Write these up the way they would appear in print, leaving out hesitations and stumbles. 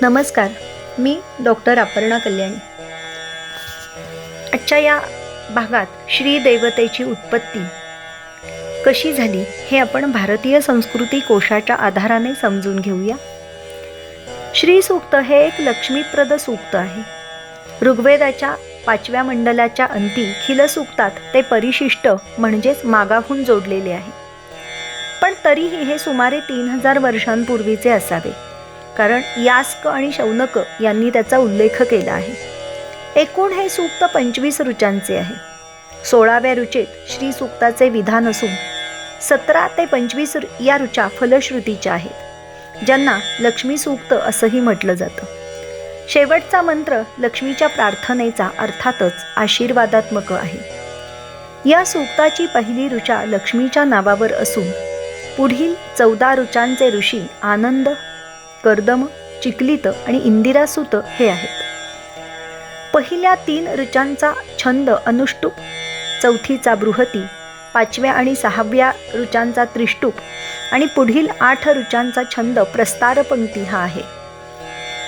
नमस्कार, मी डॉक्टर अपर्णा कल्याणी. आजच्या या भागात श्री देवतेची उत्पत्ती कशी झाली हे आपण भारतीय संस्कृती कोशाच्या आधाराने समजून घेऊया. श्री सूक्त हे एक लक्ष्मीप्रद सूक्त आहे. ऋग्वेदाच्या 5व्या मंडलाच्या अंती खिल सूक्तात ते परिशिष्ट म्हणजेच मागाहून जोडलेले आहे. पण तरीही हे सुमारे 3000 वर्षांपूर्वीचे असावे, कारण यास्क आणि शौनक यांनी त्याचा उल्लेख केला आहे. एकूण हे सूक्त 25 ऋचांचे आहे. 16व्या ऋचेत श्री सूक्ताचे विधान असून 17 ते 25 या ऋचा फलश्रुतीच्या आहेत, ज्यांना लक्ष्मी सूक्त असंही म्हटलं जातं. शेवटचा मंत्र लक्ष्मीच्या प्रार्थनेचा अर्थातच आशीर्वादात्मक आहे. या सूक्ताची पहिली ऋचा लक्ष्मीच्या नावावर असून पुढील 14 ऋचांचे ऋषी आनंद, कर्दम, चिकलित आणि इंदिरासूत हे आहेत. पहिल्या 3 ऋचांचा छंद अनुष्टुप, चौथीचा बृहती, 5व्या आणि 6व्या ऋचांचा त्रिष्टुप आणि पुढील 8 ऋचांचा छंद प्रस्तारपंक्ती हा आहे.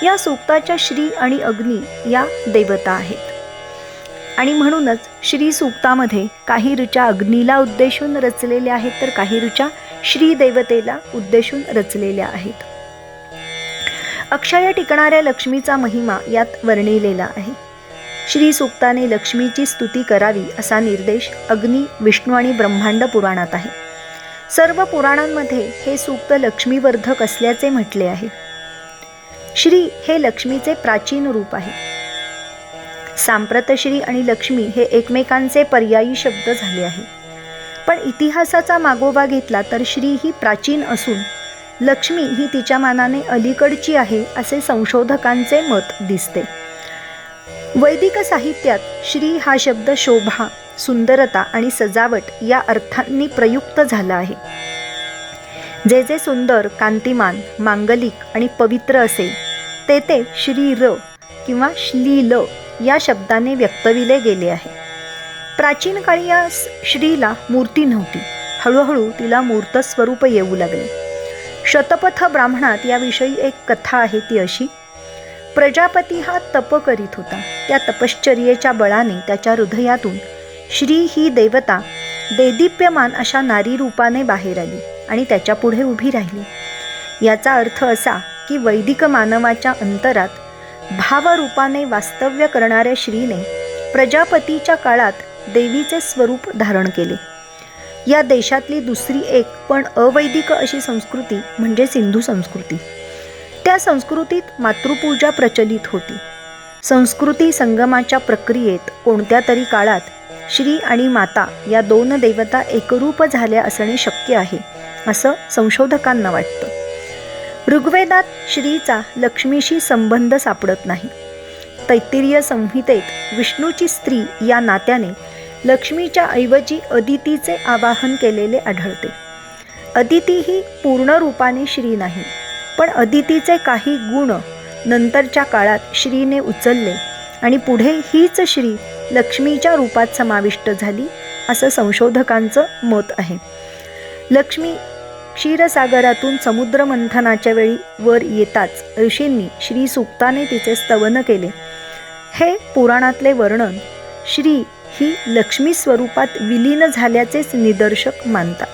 या सूक्ताच्या श्री आणि अग्नी या देवता आहेत आणि म्हणूनच श्री सूक्तामध्ये काही ऋचा अग्नीला उद्देशून रचलेल्या आहेत तर काही ऋचा श्री देवतेला उद्देशून रचलेल्या आहेत. अक्षय टिकणाऱ्या लक्ष्मीचा महिमा यात वर्णिलेला आहे. श्री सूक्ताने लक्ष्मीची स्तुती करावी असा निर्देश अग्नी, विष्णू आणि ब्रह्मांड पुराणात आहे. सर्व पुराणांमध्ये हे सूक्त लक्ष्मीवर्धक असल्याचे म्हटले आहे. श्री हे लक्ष्मीचे प्राचीन रूप आहे. सांप्रत श्री आणि लक्ष्मी हे एकमेकांचे पर्यायी शब्द झाले आहेत. पण इतिहासाचा मागोवा घेतला तर श्री ही प्राचीन असून लक्ष्मी ही तिच्या मानाने अलीकडची आहे असे संशोधकांचे मत दिसते. वैदिक साहित्यात श्री हा शब्द शोभा, सुंदरता आणि सजावट या अर्थांनी प्रयुक्त झाला आहे. जे जे सुंदर, कांतिमान, मांगलिक आणि पवित्र असेल ते ते श्री र किंवा श्लील या शब्दाने व्यक्तविले गेले आहे. प्राचीन काळी या श्रीला मूर्ती नव्हती. हळूहळू तिला मूर्त स्वरूप येऊ लागले. शतपथ ब्राह्मणात याविषयी एक कथा आहे, ती अशी. प्रजापती हा तप करीत होता. त्या तपश्चर्येच्या बळाने त्याच्या हृदयातून श्री ही देवता देदीप्यमान अशा नारी रूपाने बाहेर आली आणि त्याच्या पुढे उभी राहिली. याचा अर्थ असा की वैदिक मानवाच्या अंतरात भावरूपाने वास्तव्य करणाऱ्या श्रीने प्रजापतीच्या काळात देवीचे स्वरूप धारण केले. या देशातली दुसरी एक पण अवैदिक अशी संस्कृती म्हणजे सिंधू संस्कृती. त्या संस्कृतीत मातृपूजा प्रचलित होती. संस्कृती संगमाच्या प्रक्रियेत कोणत्या तरी काळात श्री आणि माता या 2 देवता एकरूप झाल्या असणे शक्य आहे असं संशोधकांना वाटतं. ऋग्वेदात श्रीचा लक्ष्मीशी संबंध सापडत नाही. तैत्तिरीय संहितेत विष्णूची स्त्री या नात्याने लक्ष्मीच्या ऐवजी अदितीचे आवाहन केलेले आढळते. अदिती ही पूर्ण रूपाने श्री नाही, पण अदितीचे काही गुण नंतरच्या काळात श्रीने उचलले आणि पुढे हीच श्री लक्ष्मीच्या रूपात समाविष्ट झाली असं संशोधकांचं मत आहे. लक्ष्मी क्षीरसागरातून समुद्र मंथनाच्या वेळी वर येताच ऋषींनी श्री सूक्ताने तिचे स्तवन केले. हे पुराणातले वर्णन श्री ही लक्ष्मी स्वरूपात विलीन झाल्याचेच निदर्शक मानतात.